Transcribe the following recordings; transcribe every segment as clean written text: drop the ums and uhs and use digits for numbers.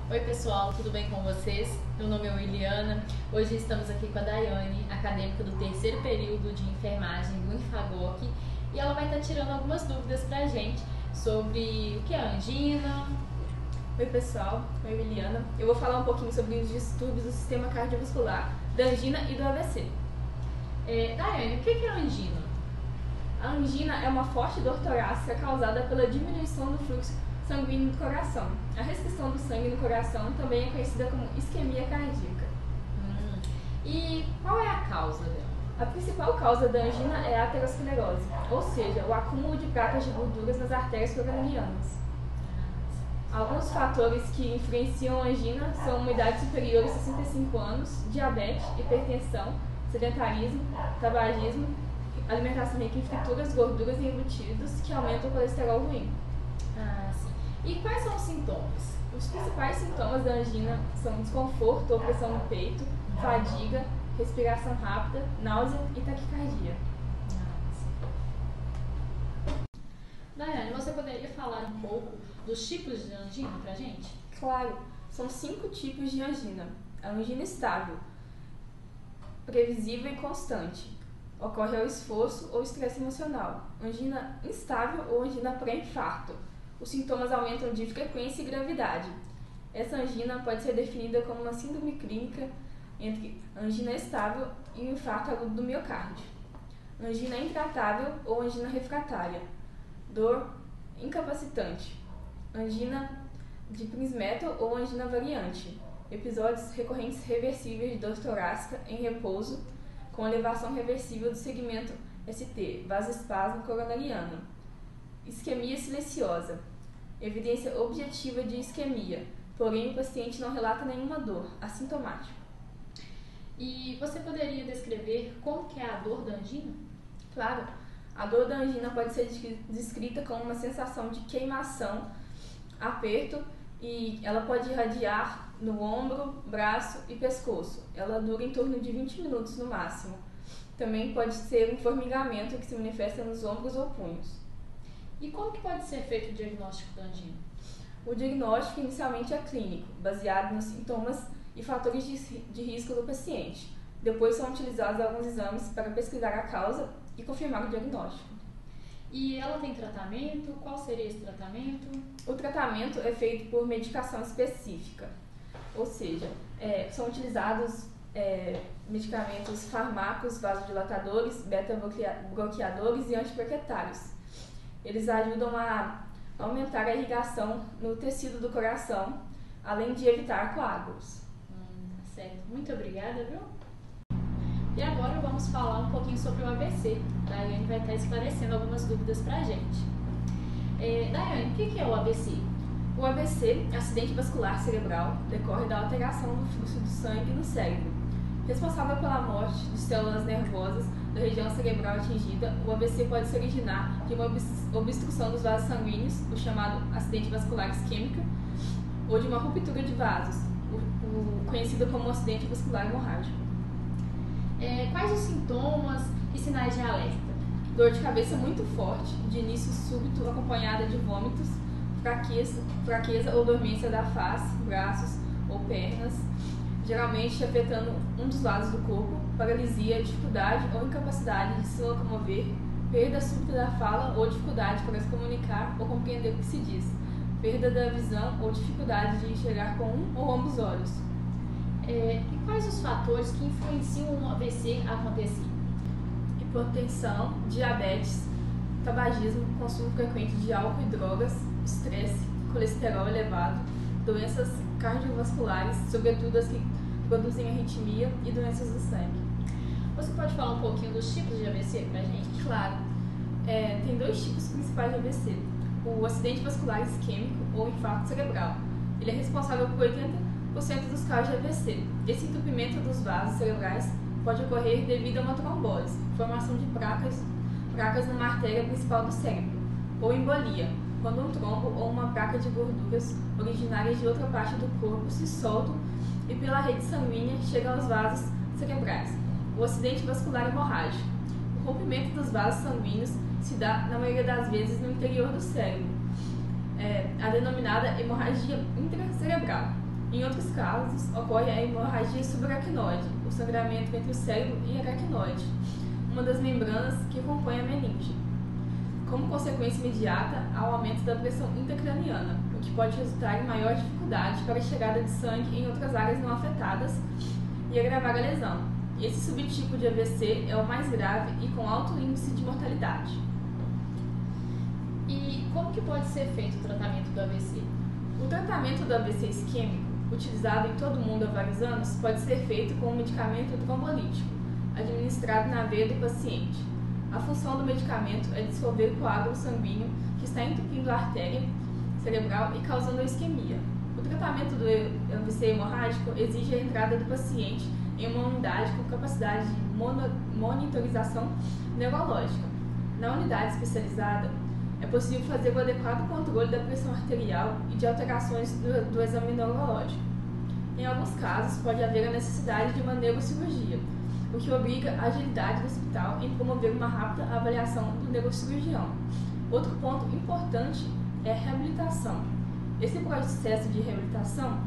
Oi pessoal, tudo bem com vocês? Meu nome é Williana. Hoje estamos aqui com a Daiane, acadêmica do terceiro período de enfermagem do Unifagoc, e ela vai estar tirando algumas dúvidas pra gente sobre o que é a angina. Oi pessoal, oi Williana. Eu vou falar um pouquinho sobre os distúrbios do sistema cardiovascular, da angina e do AVC. Daiane, o que é a angina? A angina é uma forte dor torácica causada pela diminuição do fluxo sanguíneo do coração. A restrição do sangue no coração também é conhecida como isquemia cardíaca. E qual é a causa dela? A principal causa da angina é a aterosclerose, ou seja, o acúmulo de placas de gorduras nas artérias coronarianas. Alguns fatores que influenciam a angina são uma idade superior a 65 anos, diabetes, hipertensão, sedentarismo, tabagismo, alimentação rica em frituras, gorduras e embutidos que aumentam o colesterol ruim. Sim. E quais são os sintomas? Os principais sintomas da angina são desconforto ou pressão no peito, fadiga, respiração rápida, náusea e taquicardia. Daiane, você poderia falar um pouco dos tipos de angina pra gente? Claro, são 5 tipos de angina. A angina estável, previsível e constante, ocorre ao esforço ou estresse emocional. Angina instável ou angina pré-infarto. Os sintomas aumentam de frequência e gravidade. Essa angina pode ser definida como uma síndrome clínica entre angina estável e um infarto agudo do miocárdio. Angina intratável ou angina refratária. Dor incapacitante. Angina de Prinzmetal ou angina variante. Episódios recorrentes reversíveis de dor torácica em repouso, com elevação reversível do segmento ST, vasoespasmo coronariano. Isquemia silenciosa. Evidência objetiva de isquemia, porém o paciente não relata nenhuma dor, assintomático. E você poderia descrever como que é a dor da angina? Claro, a dor da angina pode ser descrita como uma sensação de queimação, aperto, e ela pode irradiar no ombro, braço e pescoço. Ela dura em torno de 20 minutos no máximo. Também pode ser um formigamento que se manifesta nos ombros ou punhos. E como que pode ser feito o diagnóstico da angina? O diagnóstico inicialmente é clínico, baseado nos sintomas e fatores de risco do paciente. Depois são utilizados alguns exames para pesquisar a causa e confirmar o diagnóstico. E ela tem tratamento? Qual seria esse tratamento? O tratamento é feito por medicação específica, ou seja, são utilizados medicamentos fármacos, vasodilatadores, beta-bloqueadores e antiplaquetários. Eles ajudam a aumentar a irrigação no tecido do coração, além de evitar coágulos. Certo. Muito obrigada, viu? E agora vamos falar um pouquinho sobre o AVC. Daiane vai estar esclarecendo algumas dúvidas pra gente. Daiane, o que é o AVC? O AVC, acidente vascular cerebral, decorre da alteração do fluxo do sangue no cérebro. Responsável pela morte de células nervosas da região cerebral atingida, o AVC pode se originar de uma obstrução dos vasos sanguíneos, o chamado acidente vascular isquêmico, ou de uma ruptura de vasos, o conhecido como acidente vascular hemorrágico. Quais os sintomas e sinais de alerta? Dor de cabeça muito forte, de início súbito acompanhada de vômitos, fraqueza ou dormência da face, braços ou pernas, geralmente afetando um dos lados do corpo, paralisia, dificuldade ou incapacidade de se locomover, perda súbita da fala ou dificuldade para se comunicar ou compreender o que se diz, perda da visão ou dificuldade de enxergar com um ou ambos olhos. E quais os fatores que influenciam um AVC a acontecer? Hipertensão, diabetes, tabagismo, consumo frequente de álcool e drogas, estresse, colesterol elevado, doenças cardiovasculares, sobretudo as que produzem arritmia, e doenças do sangue. Você pode falar um pouquinho dos tipos de AVC pra gente? Claro. Tem 2 tipos principais de AVC. O acidente vascular isquêmico ou infarto cerebral. Ele é responsável por 80% dos casos de AVC. Esse entupimento dos vasos cerebrais pode ocorrer devido a uma trombose, formação de placas numa artéria principal do cérebro, ou embolia, quando um trombo ou uma placa de gorduras originárias de outra parte do corpo se soltam e pela rede sanguínea chegam aos vasos cerebrais. O acidente vascular hemorrágico. O rompimento dos vasos sanguíneos se dá, na maioria das vezes, no interior do cérebro, a denominada hemorragia intracerebral. Em outros casos, ocorre a hemorragia subaracnoide, o sangramento entre o cérebro e a aracnoide, uma das membranas que compõe a meninge, como consequência imediata ao aumento da pressão intracraniana, o que pode resultar em maior dificuldade para a chegada de sangue em outras áreas não afetadas e agravar a lesão. Esse subtipo de AVC é o mais grave e com alto índice de mortalidade. E como que pode ser feito o tratamento do AVC? O tratamento do AVC isquêmico, utilizado em todo o mundo há vários anos, pode ser feito com um medicamento trombolítico, administrado na veia do paciente. A função do medicamento é dissolver o coágulo sanguíneo que está entupindo a artéria cerebral e causando a isquemia. O tratamento do AVC hemorrágico exige a entrada do paciente em uma unidade com capacidade de monitorização neurológica. Na unidade especializada, é possível fazer o adequado controle da pressão arterial e de alterações do exame neurológico. Em alguns casos, pode haver a necessidade de uma neurocirurgia, o que obriga a agilidade do hospital em promover uma rápida avaliação do neurocirurgião. Outro ponto importante é a reabilitação. Esse processo de reabilitação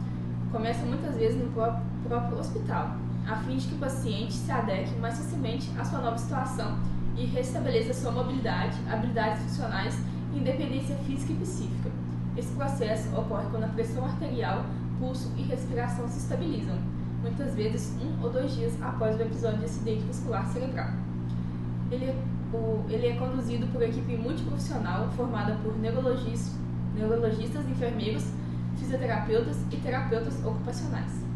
começa muitas vezes no próprio hospital, a fim de que o paciente se adeque mais facilmente à sua nova situação e restabeleça sua mobilidade, habilidades funcionais e independência física e psíquica. Esse processo ocorre quando a pressão arterial, pulso e respiração se estabilizam, muitas vezes 1 ou 2 dias após o episódio de acidente vascular cerebral. Ele é conduzido por equipe multiprofissional formada por neurologistas, enfermeiros, fisioterapeutas e terapeutas ocupacionais.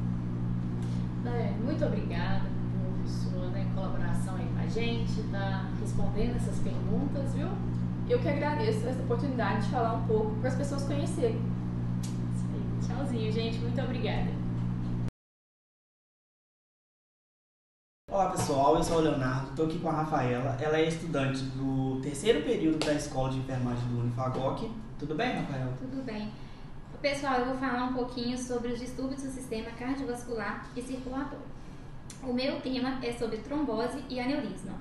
Muito obrigada por sua colaboração aí com a gente, tá respondendo essas perguntas, viu? Eu que agradeço essa oportunidade de falar um pouco para as pessoas conhecerem. Tchauzinho, gente. Muito obrigada. Olá pessoal, eu sou o Leonardo, estou aqui com a Rafaela. Ela é estudante do terceiro período da Escola de Enfermagem do Unifagoc. Tudo bem, Rafaela? Tudo bem. Pessoal, eu vou falar um pouquinho sobre os distúrbios do sistema cardiovascular e circulatório. O meu tema é sobre trombose e aneurisma.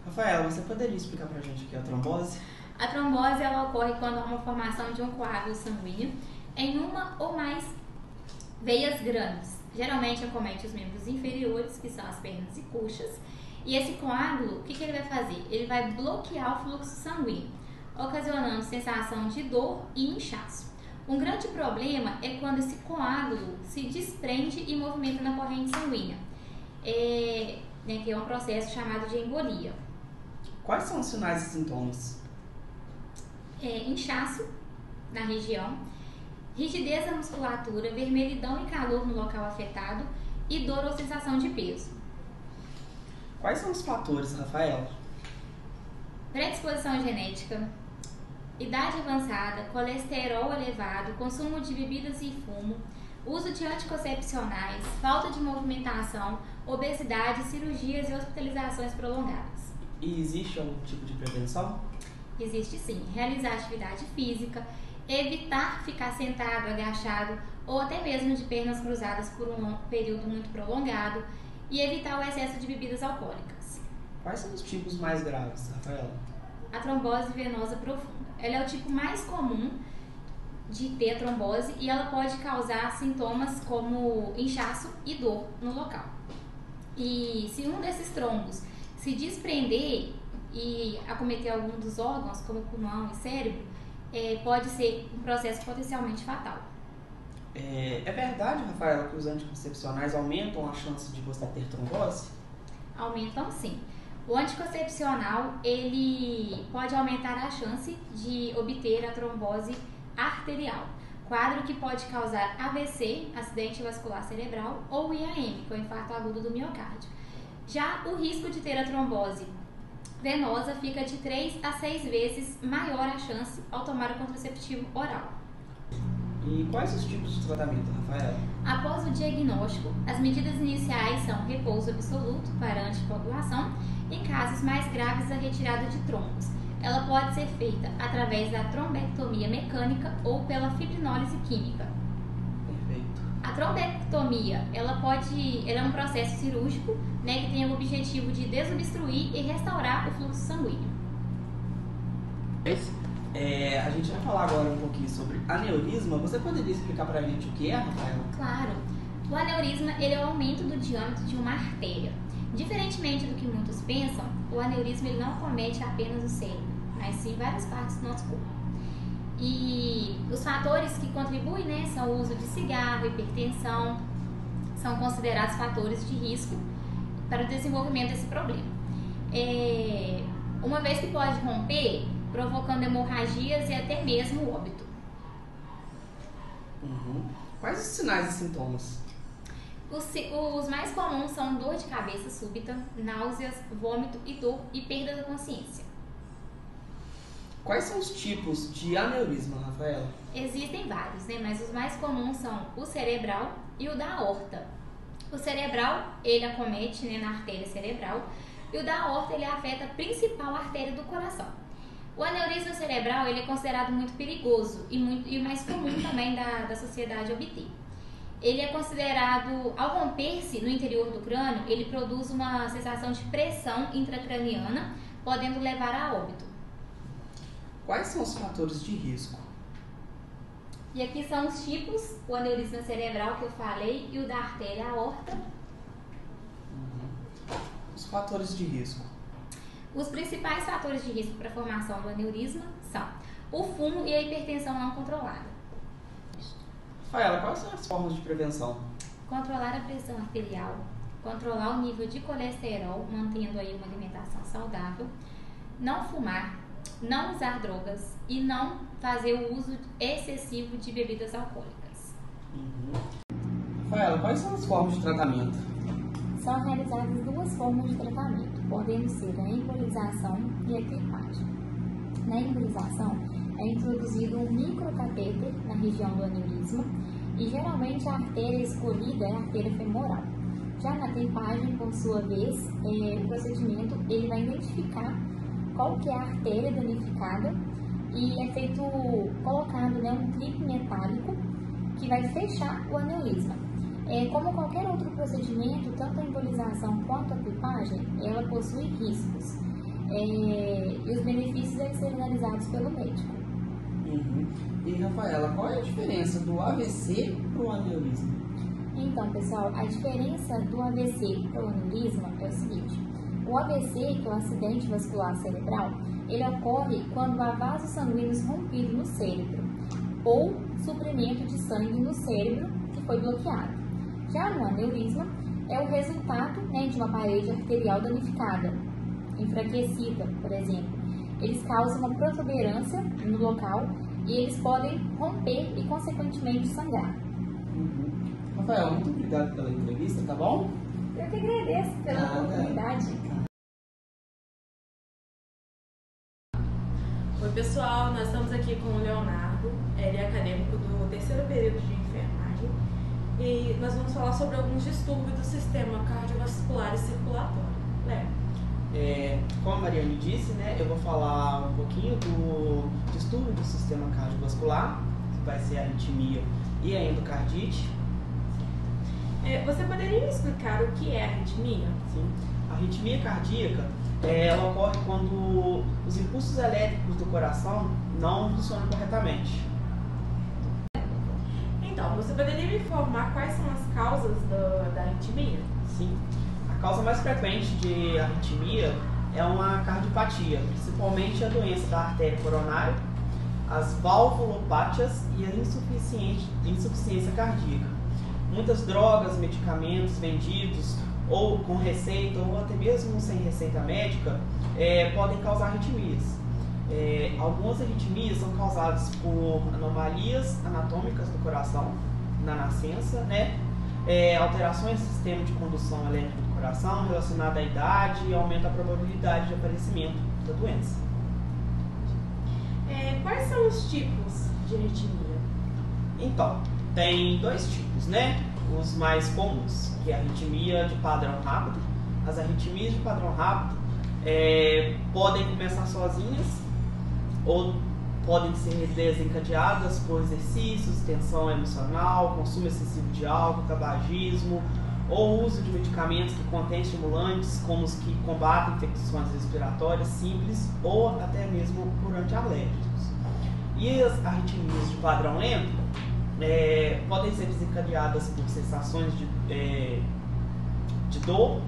Rafaela, você poderia explicar pra gente o que é a trombose? A trombose ela ocorre quando há uma formação de um coágulo sanguíneo em uma ou mais veias grandes. Geralmente acomete os membros inferiores, que são as pernas e coxas. E esse coágulo, o que ele vai fazer? Ele vai bloquear o fluxo sanguíneo, ocasionando sensação de dor e inchaço. Um grande problema é quando esse coágulo se desprende e movimenta na corrente sanguínea, que é um processo chamado de embolia. Quais são os sinais e sintomas? Inchaço na região, rigidez da musculatura, vermelhidão e calor no local afetado e dor ou sensação de peso. Quais são os fatores, Rafaela? Predisposição genética, idade avançada, colesterol elevado, consumo de bebidas e fumo, uso de anticoncepcionais, falta de movimentação, obesidade, cirurgias e hospitalizações prolongadas. E existe algum tipo de prevenção? Existe sim. Realizar atividade física, evitar ficar sentado, agachado ou até mesmo de pernas cruzadas por um período muito prolongado e evitar o excesso de bebidas alcoólicas. Quais são os tipos mais graves, Rafaela? A trombose venosa profunda. Ela é o tipo mais comum de ter a trombose e ela pode causar sintomas como inchaço e dor no local. E se um desses trombos se desprender e acometer algum dos órgãos, como pulmão e cérebro, pode ser um processo potencialmente fatal. É verdade, Rafaela, que os anticoncepcionais aumentam a chance de você ter trombose? Aumentam sim. O anticoncepcional, ele pode aumentar a chance de obter a trombose arterial, quadro que pode causar AVC, acidente vascular cerebral, ou IAM, que é o infarto agudo do miocárdio. Já o risco de ter a trombose venosa fica de 3 a 6 vezes maior a chance ao tomar o contraceptivo oral. E quais os tipos de tratamento, Rafaela? Após o diagnóstico, as medidas iniciais são repouso absoluto para anticoagulação. Em casos mais graves, a retirada de trombos. Ela pode ser feita através da trombectomia mecânica ou pela fibrinólise química. Perfeito. A trombectomia, ela é um processo cirúrgico, que tem o objetivo de desobstruir e restaurar o fluxo sanguíneo. A gente vai falar agora um pouquinho sobre aneurisma. Você poderia explicar pra gente o que é, Rafaela? Claro. O aneurisma ele é o aumento do diâmetro de uma artéria. Diferentemente do que muitos pensam, o aneurisma ele não acomete apenas o cérebro, mas sim várias partes do nosso corpo. E os fatores que contribuem, né, são o uso de cigarro, hipertensão, são considerados fatores de risco para o desenvolvimento desse problema. Uma vez que pode romper, provocando hemorragias e até mesmo óbito. Quais os sinais e sintomas? Os mais comuns são dor de cabeça súbita, náuseas, vômito e dor e perda da consciência. Quais são os tipos de aneurisma, Rafaela? Existem vários, né? Mas os mais comuns são o cerebral e o da aorta. O cerebral, ele acomete, né, na artéria cerebral, e o da aorta, ele afeta a principal artéria do coração. O aneurisma cerebral, ele é considerado muito perigoso e mais comum também da sociedade obter. Ele é considerado, ao romper-se no interior do crânio, ele produz uma sensação de pressão intracraniana, podendo levar a óbito. Quais são os fatores de risco? E aqui são os tipos: o aneurisma cerebral que eu falei e o da artéria aorta. Os fatores de risco. Os principais fatores de risco para a formação do aneurisma são o fumo e a hipertensão não controlada. Rafaela, quais são as formas de prevenção? Controlar a pressão arterial, controlar o nível de colesterol, mantendo aí uma alimentação saudável, não fumar, não usar drogas e não fazer o uso excessivo de bebidas alcoólicas. Rafaela, quais são as formas de tratamento? São realizadas duas formas de tratamento, podendo ser a embolização e a clipagem. Na embolização, é introduzido um microcatéter na região do aneurisma e geralmente a artéria escolhida é a artéria femoral. Já na clipagem, por sua vez, o procedimento ele vai identificar qual que é a artéria danificada e é feito colocado, né, um clipe metálico que vai fechar o aneurisma. Como qualquer outro procedimento, tanto a embolização quanto a clipagem, ela possui riscos e os benefícios devem ser analisados pelo médico. E Rafaela, qual é a diferença do AVC para o aneurisma? Então, pessoal, a diferença do AVC para o aneurisma é o seguinte: o AVC, que é o acidente vascular cerebral, ele ocorre quando há vasos sanguíneos rompidos no cérebro ou suprimento de sangue no cérebro que foi bloqueado. Já no aneurisma, é o resultado, né, de uma parede arterial danificada, enfraquecida, por exemplo. Eles causam uma protuberância no local e eles podem romper e, consequentemente, sangrar. Rafael, muito obrigado pela entrevista, tá bom? Eu que agradeço pela oportunidade. Oi pessoal, nós estamos aqui com o Leonardo, ele é acadêmico do terceiro período de enfermagem e nós vamos falar sobre alguns distúrbios do sistema cardiovascular e circulatório. Léo. Como a Mariane disse, né, eu vou falar um pouquinho do distúrbio do sistema cardiovascular, que vai ser a arritmia e a endocardite. Você poderia explicar o que é arritmia? Sim. A arritmia cardíaca, ela ocorre quando os impulsos elétricos do coração não funcionam corretamente. Então, você poderia me informar quais são as causas da arritmia? Sim. A causa mais frequente de arritmia é uma cardiopatia, principalmente a doença da artéria coronária, as valvulopatias e a insuficiência cardíaca. Muitas drogas, medicamentos vendidos ou com receita ou até mesmo sem receita médica podem causar arritmias. Algumas arritmias são causadas por anomalias anatômicas do coração na nascença, né? Alterações no sistema de condução elétrica do coração relacionada à idade e aumenta a probabilidade de aparecimento da doença. Quais são os tipos de arritmia? Então, tem dois tipos, né? Os mais comuns, que é a arritmia de padrão rápido. As arritmias de padrão rápido podem começar sozinhas ou podem ser desencadeadas por exercícios, tensão emocional, consumo excessivo de álcool, tabagismo ou uso de medicamentos que contêm estimulantes, como os que combatem infecções respiratórias simples ou até mesmo por antialérgicos. E as arritmias de padrão lento podem ser desencadeadas por sensações de dor,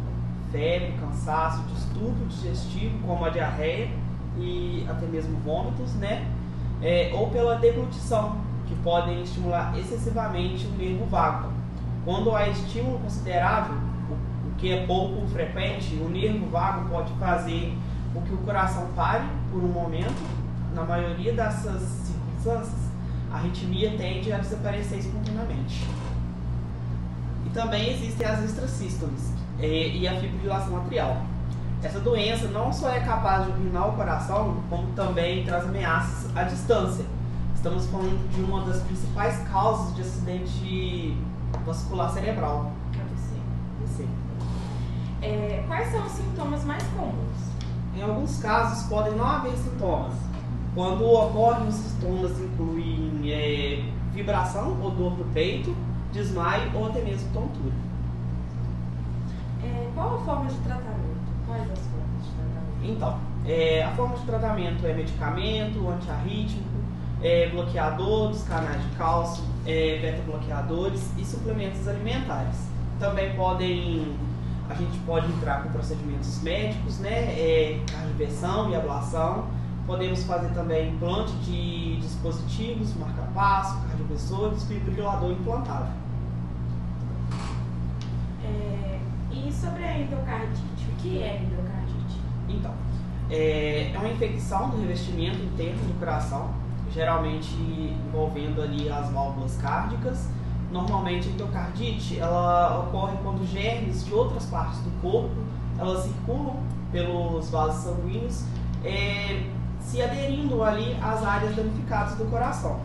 febre, cansaço, distúrbio digestivo, como a diarreia e até mesmo vômitos, né? Ou pela deglutição, que podem estimular excessivamente o nervo vago. Quando há estímulo considerável, o que é pouco frequente, o nervo vago pode fazer com que o coração pare por um momento. Na maioria dessas circunstâncias, a arritmia tende a desaparecer espontaneamente. E também existem as extrasístoles e a fibrilação atrial. Essa doença não só é capaz de upinar o coração, como também traz ameaças à distância. Estamos falando de uma das principais causas de acidente vascular cerebral. AVC. Quais são os sintomas mais comuns? Em alguns casos, podem não haver sintomas. Quando ocorrem, os sintomas incluem vibração ou dor do peito, desmaio ou até mesmo tontura. Qual a forma de tratamento? Quais as formas de tratamento? Então, a forma de tratamento é medicamento, antiarrítmico, bloqueador dos canais de cálcio, beta-bloqueadores e suplementos alimentares. Também a gente pode entrar com procedimentos médicos, né, cardioversão e ablação. Podemos fazer também implante de dispositivos, marca-passo, cardioversor e desfibrilador implantado. E sobre a endocardite, o que é endocardite? Então, é uma infecção do revestimento interno do coração, geralmente envolvendo ali as válvulas cárdicas. Normalmente a endocardite ela ocorre quando germes de outras partes do corpo elas circulam pelos vasos sanguíneos, se aderindo ali às áreas danificadas do coração.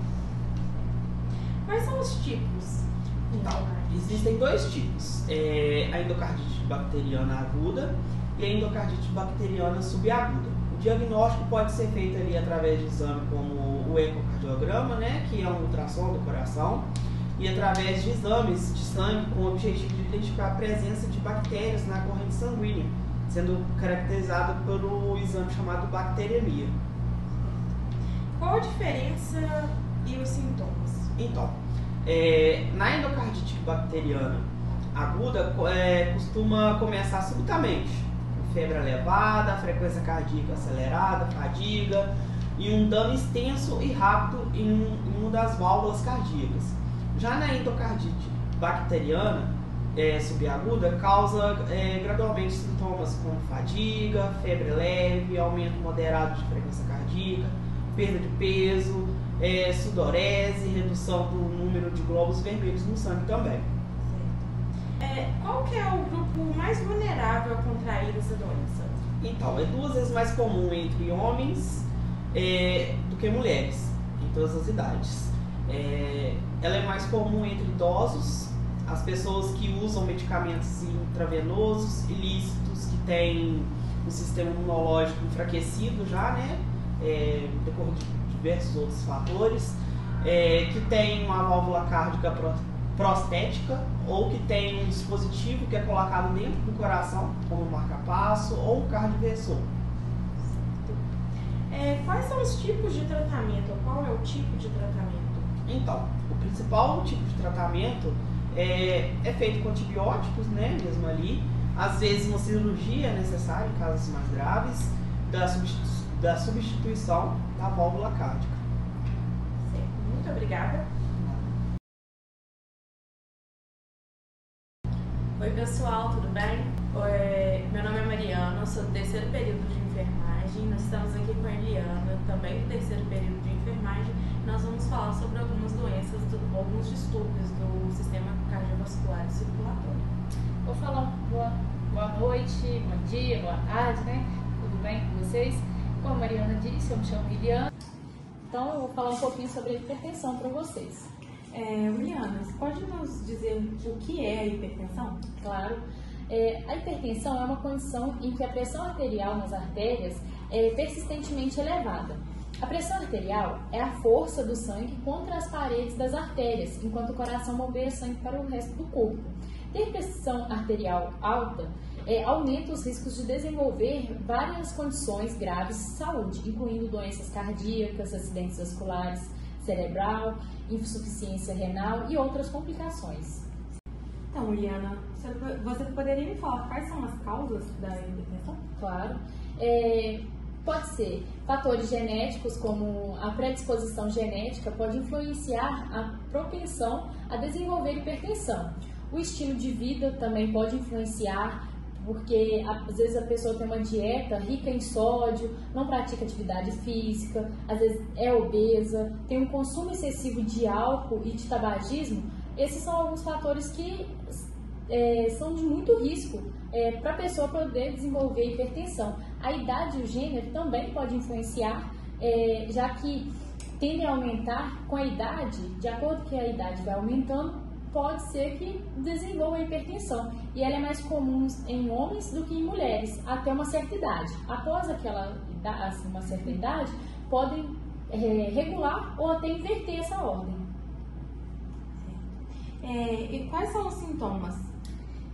Quais são os tipos? Então, existem dois tipos, a endocardite bacteriana aguda e a endocardite bacteriana subaguda. O diagnóstico pode ser feito ali através de exame como o ecocardiograma, né, que é um ultrassom do coração, e através de exames de sangue com o objetivo de identificar a presença de bactérias na corrente sanguínea, sendo caracterizado pelo exame chamado bacteriemia. Qual a diferença e os sintomas? Então, na endocardite bacteriana aguda, costuma começar subitamente, com febre elevada, frequência cardíaca acelerada, fadiga e um dano extenso e rápido em uma das válvulas cardíacas. Já na endocardite bacteriana subaguda, causa gradualmente sintomas como fadiga, febre leve, aumento moderado de frequência cardíaca, perda de peso, sudorese, redução do número de glóbulos vermelhos no sangue também. Certo. Qual que é o grupo mais vulnerável a contrair essa doença? Então, é 2 vezes mais comum entre homens do que mulheres, em todas as idades. Ela é mais comum entre idosos, as pessoas que usam medicamentos intravenosos, ilícitos, que têm o sistema imunológico enfraquecido já, né? Decorre de diversos outros fatores, que tem uma válvula cárdica prostética ou que tem um dispositivo que é colocado dentro do coração, como um marca-passo ou um cardioversor. Quais são os tipos de tratamento? Qual é o tipo de tratamento? Então, o principal tipo de tratamento é feito com antibióticos, né, mesmo ali. Às vezes uma cirurgia é necessária em casos mais graves, da substituição da válvula cárdica. Certo. Muito obrigada. Oi pessoal, tudo bem? Meu nome é Mariana, eu sou do 3º período de enfermagem. Nós estamos aqui com a Eliana, também do 3º período de enfermagem. Nós vamos falar sobre algumas doenças, alguns distúrbios do sistema cardiovascular e circulatório. Vou falar boa noite, bom dia, boa tarde, né? Tudo bem com vocês? Como a Mariana disse, eu me chamo Eliana. Então eu vou falar um pouquinho sobre a hipertensão para vocês. Eliana, você pode nos dizer o que é a hipertensão? Claro. A hipertensão é uma condição em que a pressão arterial nas artérias é persistentemente elevada. A pressão arterial é a força do sangue contra as paredes das artérias, enquanto o coração bombeia sangue para o resto do corpo. Ter pressão arterial alta aumenta os riscos de desenvolver várias condições graves de saúde, incluindo doenças cardíacas, acidentes vasculares, cerebral, insuficiência renal e outras complicações. Então, Liana, você poderia me falar quais são as causas da hipertensão? Claro. Pode ser fatores genéticos, como a predisposição genética, pode influenciar a propensão a desenvolver hipertensão. O estilo de vida também pode influenciar, porque às vezes a pessoa tem uma dieta rica em sódio, não pratica atividade física, às vezes é obesa, tem um consumo excessivo de álcool e de tabagismo. Esses são alguns fatores que são de muito risco para a pessoa poder desenvolver hipertensão. A idade e o gênero também pode influenciar, já que tendem a aumentar com a idade. De acordo com que a idade vai aumentando, pode ser que desenvolva a hipertensão. E ela é mais comum em homens do que em mulheres, até uma certa idade. Após uma certa idade, podem regular ou até inverter essa ordem. E quais são os sintomas?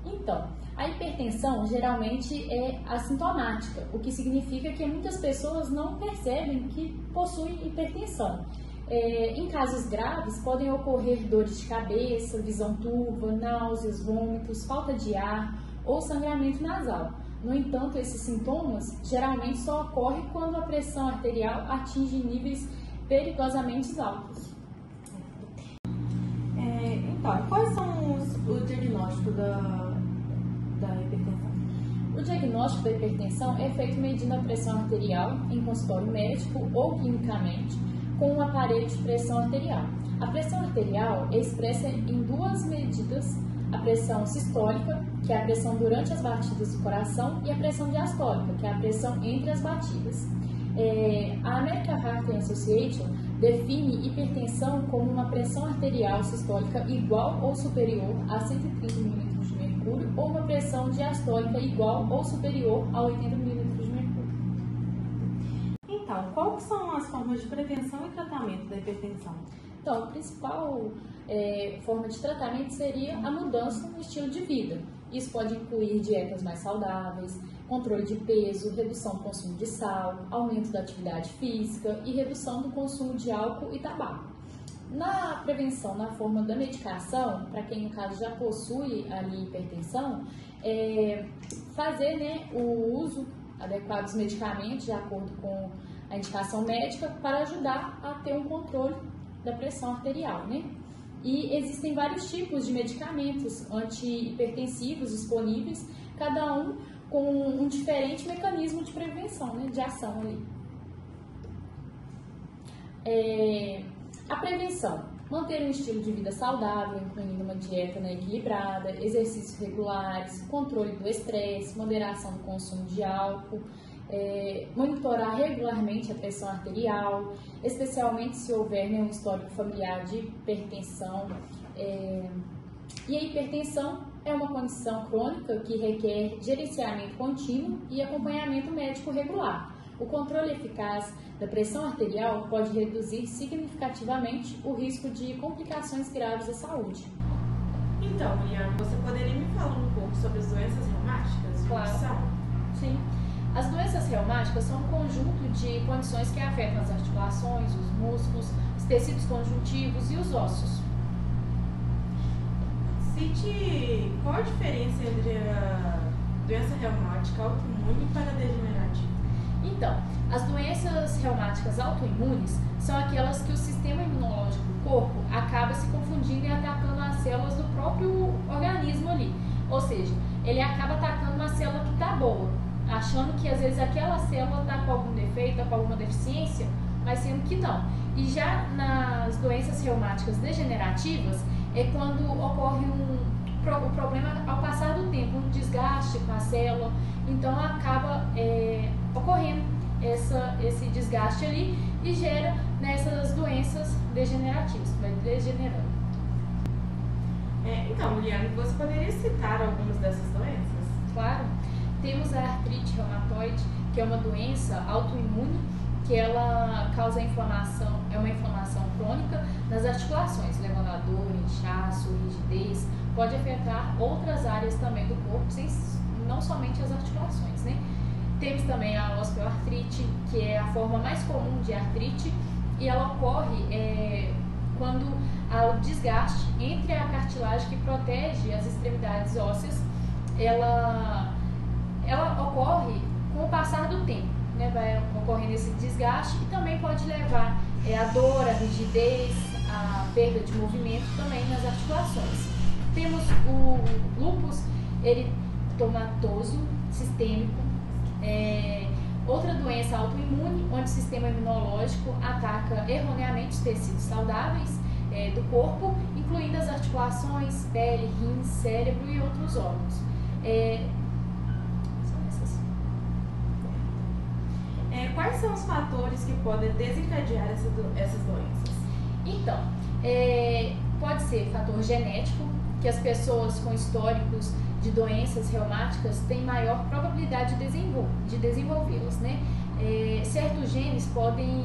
Então, a hipertensão geralmente é assintomática, o que significa que muitas pessoas não percebem que possuem hipertensão. Em casos graves, podem ocorrer dores de cabeça, visão turva, náuseas, vômitos, falta de ar ou sangramento nasal. No entanto, esses sintomas geralmente só ocorrem quando a pressão arterial atinge níveis perigosamente altos. Então, quais são o diagnóstico da hipertensão? O diagnóstico da hipertensão é feito medindo a pressão arterial em consultório médico ou clinicamente com um aparelho de pressão arterial. A pressão arterial é expressa em duas medidas: a pressão sistólica, que é a pressão durante as batidas do coração, e a pressão diastólica, que é a pressão entre as batidas. A American Heart Association define hipertensão como uma pressão arterial sistólica igual ou superior a 130 mm de mercúrio ou uma pressão diastólica igual ou superior a 80 mm de mercúrio. Então, quais são as formas de prevenção e tratamento da hipertensão? Então, a principal forma de tratamento seria a mudança no estilo de vida. Isso pode incluir dietas mais saudáveis, controle de peso, redução do consumo de sal, aumento da atividade física e redução do consumo de álcool e tabaco. Na prevenção, na forma da medicação, para quem no caso já possui ali hipertensão, fazer o uso adequado dos medicamentos de acordo com a indicação médica para ajudar a ter um controle da pressão arterial, E existem vários tipos de medicamentos antihipertensivos disponíveis, cada um com um diferente mecanismo de prevenção, de ação ali. A prevenção: manter um estilo de vida saudável, incluindo uma dieta equilibrada, exercícios regulares, controle do estresse, moderação do consumo de álcool, monitorar regularmente a pressão arterial, especialmente se houver um histórico familiar de hipertensão. E a hipertensão é uma condição crônica que requer gerenciamento contínuo e acompanhamento médico regular. O controle eficaz da pressão arterial pode reduzir significativamente o risco de complicações graves à saúde. Então, Liana, você poderia me falar um pouco sobre as doenças reumáticas? Claro. Sim. As doenças reumáticas são um conjunto de condições que afetam as articulações, os músculos, os tecidos conjuntivos e os ossos. Qual a diferença entre a doença reumática autoimune e paradegenerativa? Então, as doenças reumáticas autoimunes são aquelas que o sistema imunológico do corpo acaba se confundindo e atacando as células do próprio organismo ali. Ou seja, ele acaba atacando uma célula que está boa, achando que às vezes aquela célula está com algum defeito, com alguma deficiência, mas sendo que não. E já nas doenças reumáticas degenerativas é quando ocorre o problema ao passar do tempo, um desgaste com a célula, então acaba ocorrendo esse desgaste ali e gera nessas doenças degenerativas, vai degenerando. Então, Liana, você poderia citar algumas dessas doenças? Claro. Temos a artrite reumatoide, que é uma doença autoimune, que ela causa inflamação, é uma inflamação crônica nas articulações, levando a dor, inchaço, rigidez, pode afetar outras áreas também do corpo, sem não somente as articulações, né? Temos também a osteoartrite, que é a forma mais comum de artrite, e ela ocorre quando há o desgaste entre a cartilagem que protege as extremidades ósseas, ela ocorre com o passar do tempo, né? Vai ocorrendo esse desgaste e também pode levar a dor, a rigidez, a perda de movimento também nas articulações. Temos o lúpus eritomatoso sistêmico, outra doença autoimune, onde o sistema imunológico ataca erroneamente os tecidos saudáveis do corpo, incluindo as articulações, pele, rins, cérebro e outros órgãos. São essas. Quais são os fatores que podem desencadear essas doenças? Então, pode ser fator genético, que as pessoas com históricos de doenças reumáticas têm maior probabilidade de desenvolvê-las, né? Certos genes podem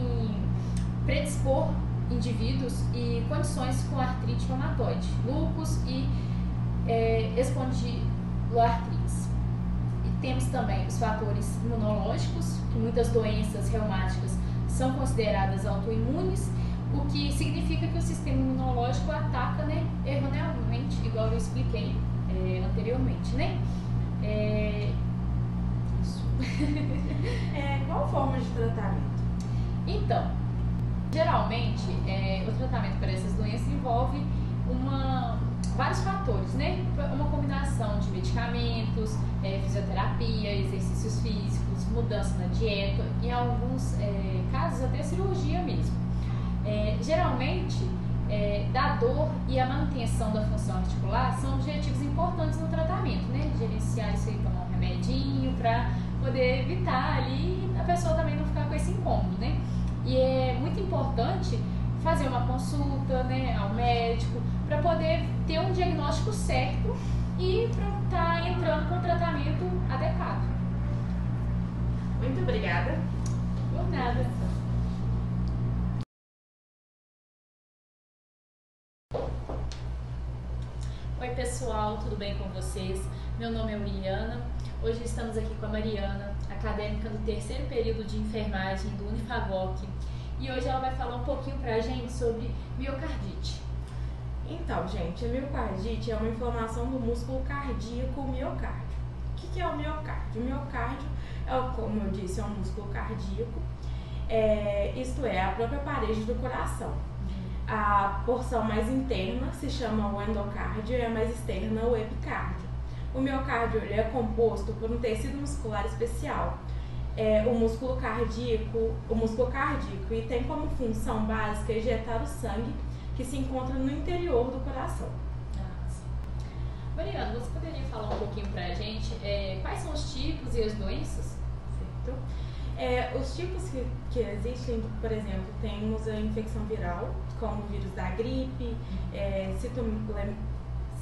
predispor indivíduos e condições com artrite reumatoide, lúpus e espondiloartrites. E temos também os fatores imunológicos, que muitas doenças reumáticas são consideradas autoimunes, o que significa que o sistema imunológico ataca, né, erroneamente, igual eu expliquei anteriormente, né? Isso. Qual forma de tratamento? Então, geralmente, o tratamento para essas doenças envolve vários fatores, né? Uma combinação de medicamentos, fisioterapia, exercícios físicos, mudança na dieta, em alguns casos até cirurgia mesmo. Geralmente, da dor e a manutenção da função articular são objetivos importantes no tratamento, né? Gerenciar isso aí, tomar um remedinho para poder evitar ali a pessoa também não ficar com esse incômodo, né? E é muito importante fazer uma consulta, né, ao médico para poder ter um diagnóstico certo e para estar entrando com o tratamento adequado. Muito obrigada. Por nada. Oi pessoal, tudo bem com vocês? Meu nome é Williana. Hoje estamos aqui com a Mariana, acadêmica do terceiro período de enfermagem do Unifagoc, e hoje ela vai falar um pouquinho pra gente sobre miocardite. Então, gente, a miocardite é uma inflamação do músculo cardíaco miocárdio. O que é o miocárdio? O miocárdio como eu disse, é um músculo cardíaco, isto é, a própria parede do coração. A porção mais interna se chama o endocárdio e a mais externa o epicárdio. O miocárdio ele é composto por um tecido muscular especial, o músculo cardíaco, e tem como função básica ejetar o sangue que se encontra no interior do coração. Mariana, você poderia falar um pouquinho pra gente quais são os tipos e as doenças? Certo. Os tipos que existem, por exemplo, temos a infecção viral, como o vírus da gripe,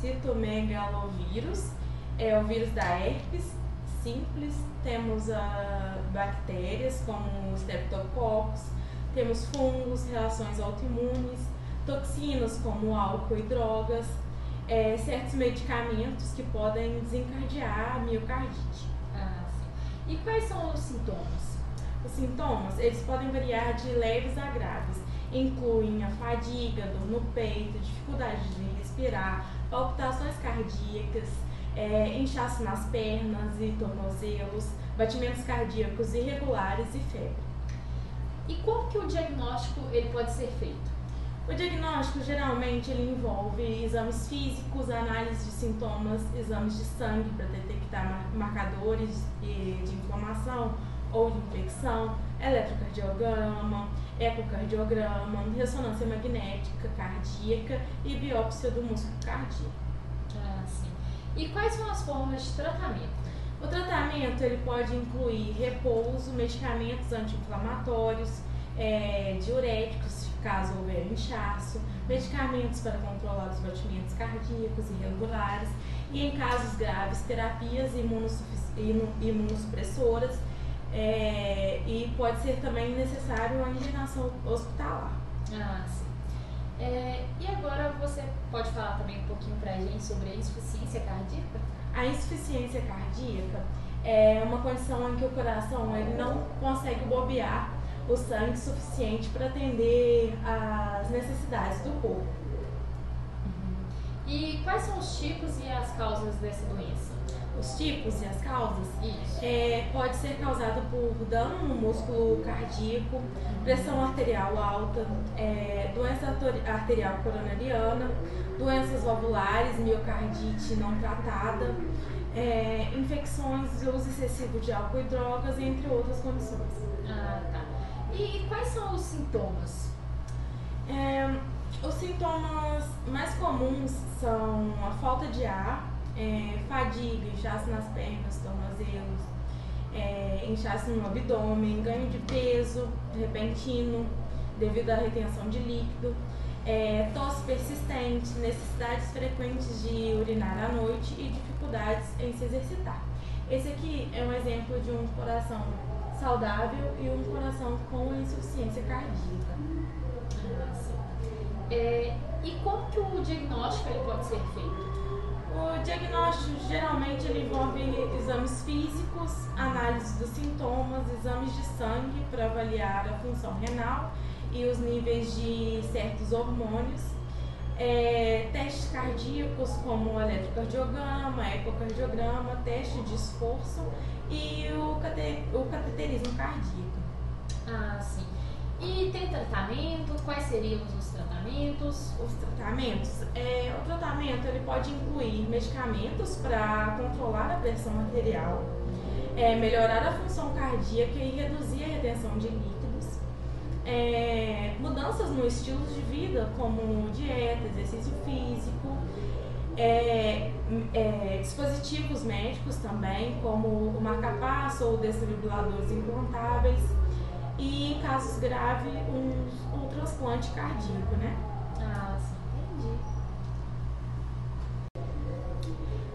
citomegalovírus, o vírus da herpes simples, temos bactérias como os streptococcus, temos fungos, reações autoimunes, toxinas como álcool e drogas, certos medicamentos que podem desencadear a miocardite. Sim. E quais são os sintomas? Os sintomas, eles podem variar de leves a graves. Incluem a fadiga, dor no peito, dificuldade de respirar, palpitações cardíacas, inchaço nas pernas e tornozelos, batimentos cardíacos irregulares e febre. E como que o diagnóstico ele pode ser feito? O diagnóstico geralmente ele envolve exames físicos, análise de sintomas, exames de sangue para detectar marcadores de inflamação ou de infecção, eletrocardiograma, ecocardiograma, ressonância magnética cardíaca e biópsia do músculo cardíaco. Sim. E quais são as formas de tratamento? O tratamento ele pode incluir repouso, medicamentos anti-inflamatórios, diuréticos, caso houver inchaço, medicamentos para controlar os batimentos cardíacos irregulares e, em casos graves, terapias imunossupressoras, e pode ser também necessário a internação hospitalar. Sim. E agora você pode falar também um pouquinho pra gente sobre a insuficiência cardíaca? A insuficiência cardíaca é uma condição em que o coração ele não consegue bombear o sangue suficiente para atender às necessidades do corpo. E quais são os tipos e as causas dessa doença? Os tipos e as causas Isso. pode ser causado por dano no músculo cardíaco, pressão arterial alta, doença arterial coronariana, doenças valvulares, miocardite não tratada, infecções e uso excessivo de álcool e drogas, entre outras condições. Ah, tá. E quais são os sintomas? Os sintomas mais comuns são a falta de ar, fadiga, inchaço nas pernas, tornozelos, inchaço no abdômen, ganho de peso repentino devido à retenção de líquido, tosse persistente, necessidades frequentes de urinar à noite e dificuldades em se exercitar. Esse aqui é um exemplo de um coração saudável e um coração com insuficiência cardíaca. E como que o diagnóstico ele pode ser feito? O diagnóstico geralmente ele envolve exames físicos, análise dos sintomas, exames de sangue para avaliar a função renal e os níveis de certos hormônios, testes cardíacos como o eletrocardiograma, ecocardiograma, teste de esforço e o cateterismo cardíaco. Ah, sim. E tem tratamento? Quais seriam os tratamentos? Os tratamentos, o tratamento ele pode incluir medicamentos para controlar a pressão arterial, melhorar a função cardíaca e reduzir a retenção de líquidos, mudanças no estilo de vida como dieta, exercício físico, dispositivos médicos também como o marca-passo ou desfibriladores implantáveis. E, em casos graves, um transplante cardíaco, né? Ah, sim,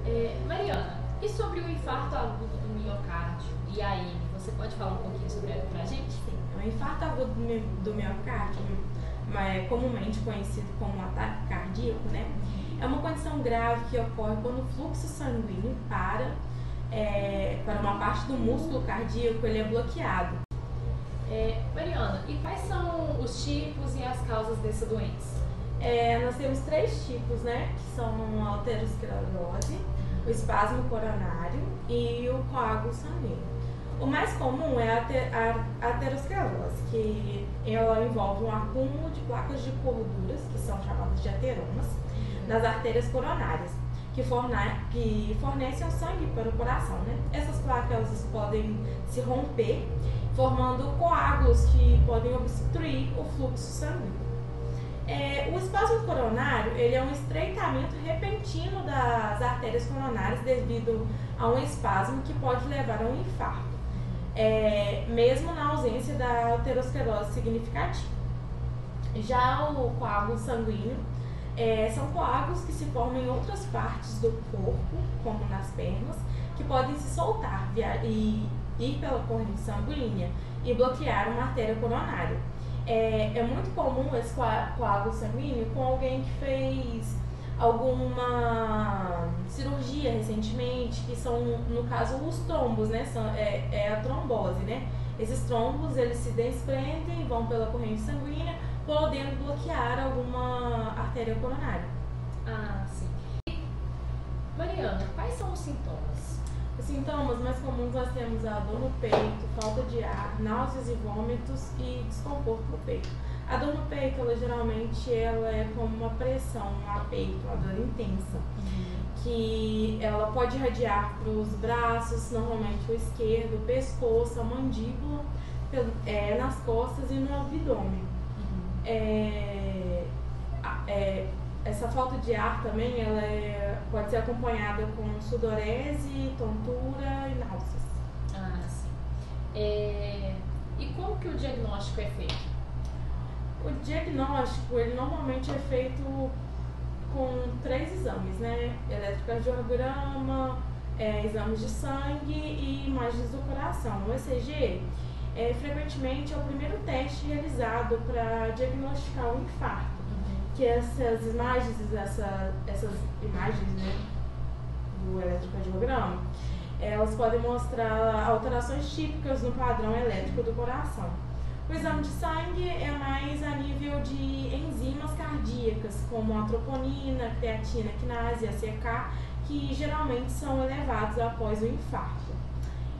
entendi. Mariana, e sobre o infarto agudo do miocárdio e a IME? Você pode falar um pouquinho sobre ela pra gente? Sim, o infarto agudo do miocárdio, comumente conhecido como ataque cardíaco, né? É uma condição grave que ocorre quando o fluxo sanguíneo para uma parte do músculo cardíaco, ele é bloqueado. Mariana, e quais são os tipos e as causas dessa doença? Nós temos 3 tipos, né? Que são a aterosclerose, o espasmo coronário e o coágulo sanguíneo. O mais comum é a aterosclerose, que ela envolve um acúmulo de placas de gorduras, que são chamadas de ateromas, nas artérias coronárias, que fornecem o sangue para o coração, né? Essas placas podem se romper, formando coágulos que podem obstruir o fluxo sanguíneo. O espasmo coronário ele é um estreitamento repentino das artérias coronárias devido a um espasmo que pode levar a um infarto, mesmo na ausência da aterosclerose significativa. Já o coágulo sanguíneo são coágulos que se formam em outras partes do corpo, como nas pernas, que podem se soltar e ir pela corrente sanguínea e bloquear uma artéria coronária. É muito comum esse coágulo sanguíneo com alguém que fez alguma cirurgia recentemente, que são, no caso, os trombos, né? É a trombose, né? Esses trombos, eles se desprendem e vão pela corrente sanguínea, podendo bloquear alguma artéria coronária. Ah, sim. Mariana, quais são os sintomas? Os sintomas mais comuns nós temos a dor no peito, falta de ar, náuseas e vômitos e desconforto no peito. A dor no peito, geralmente é como uma pressão no peito, uma dor intensa, que ela pode irradiar para os braços, normalmente o esquerdo, o pescoço, a mandíbula, nas costas e no abdômen. Essa falta de ar também pode ser acompanhada com sudorese, tontura e náuseas. Ah, sim. E como que o diagnóstico é feito? O diagnóstico, ele normalmente é feito com 3 exames, né? Eletrocardiograma, exames de sangue e imagens do coração. O ECG, frequentemente, é o primeiro teste realizado para diagnosticar o infarto. Que essas imagens, né, do eletrocardiograma, elas podem mostrar alterações típicas no padrão elétrico do coração. O exame de sangue é mais a nível de enzimas cardíacas, como a troponina, creatina, quinase, ACK, que geralmente são elevados após o infarto.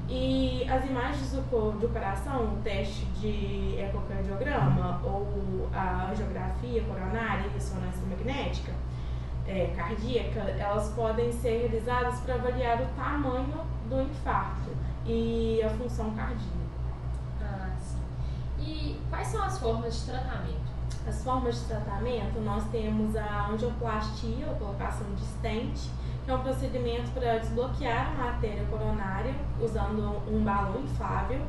E as imagens do coração, o teste de ecocardiograma ou a angiografia coronária e ressonância magnética cardíaca, elas podem ser realizadas para avaliar o tamanho do infarto e a função cardíaca. Ah, sim. E quais são as formas de tratamento? As formas de tratamento, nós temos a angioplastia, ou colocação de stent, que é um procedimento para desbloquear a artéria coronária usando um balão inflável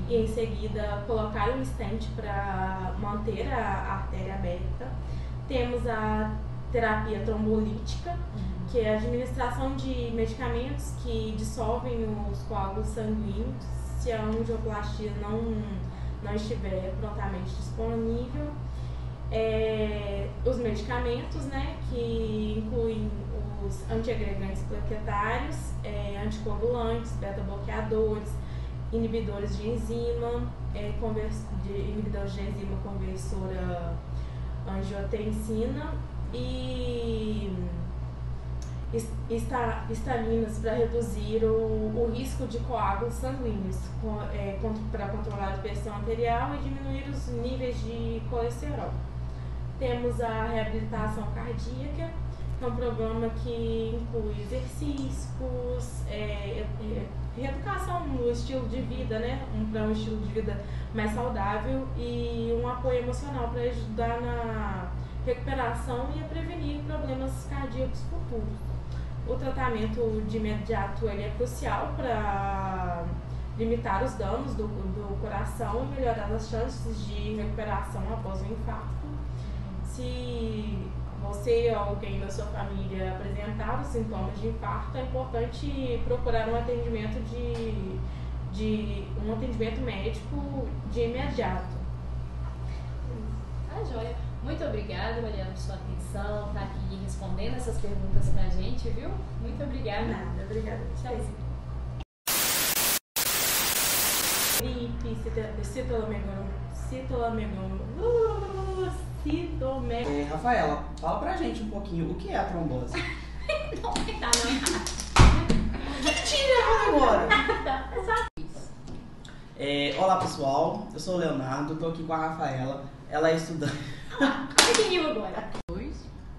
e em seguida colocar um stent para manter a artéria aberta. Temos a terapia trombolítica, que é a administração de medicamentos que dissolvem os coágulos sanguíneos se a angioplastia não estiver prontamente disponível. Os medicamentos, né, que incluem os antiagregantes plaquetários, anticoagulantes, beta-bloqueadores, inibidores de enzima, inibidores de enzima conversora angiotensina e estalinas para reduzir o risco de coágulos sanguíneos, para controlar a pressão arterial e diminuir os níveis de colesterol. Temos a reabilitação cardíaca, que é um programa que inclui exercícios, reeducação no estilo de vida, né? Para um estilo de vida mais saudável e um apoio emocional para ajudar na recuperação e a prevenir problemas cardíacos futuros. O tratamento de imediato ele é crucial para limitar os danos do coração e melhorar as chances de recuperação após o infarto. Se você ou alguém da sua família apresentar os sintomas de infarto, é importante procurar um atendimento um atendimento médico de imediato. Tá joia. Muito obrigada, Mariana, por sua atenção, tá aqui respondendo essas perguntas pra gente, viu? Muito obrigada. Nada, obrigada. Tchauzinho. Gripe, citomegalia. Rafaela, fala pra gente um pouquinho o que é a trombose. Não, tá, não. Tira agora! Olá pessoal, eu sou o Leonardo, tô aqui com a Rafaela, ela é estudante. Que riu agora?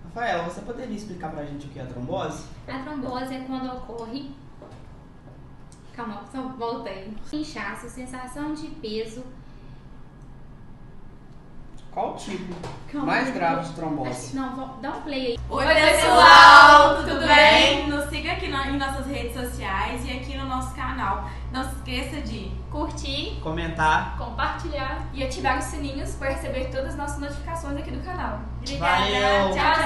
Rafaela, você poderia explicar pra gente o que é a trombose? A trombose é quando ocorre... Calma, só volta aí. Inchaço, sensação de peso. Qual o tipo Calma, mais aí. grave de trombose? Não, dá um play aí. Oi pessoal, tudo bem? Nos siga aqui em nossas redes sociais e aqui no nosso canal. Não se esqueça de Curtir Comentar. Compartilhar. e ativar os sininhos para receber todas as nossas notificações aqui do canal. obrigada. Valeu. Tchau, tchau.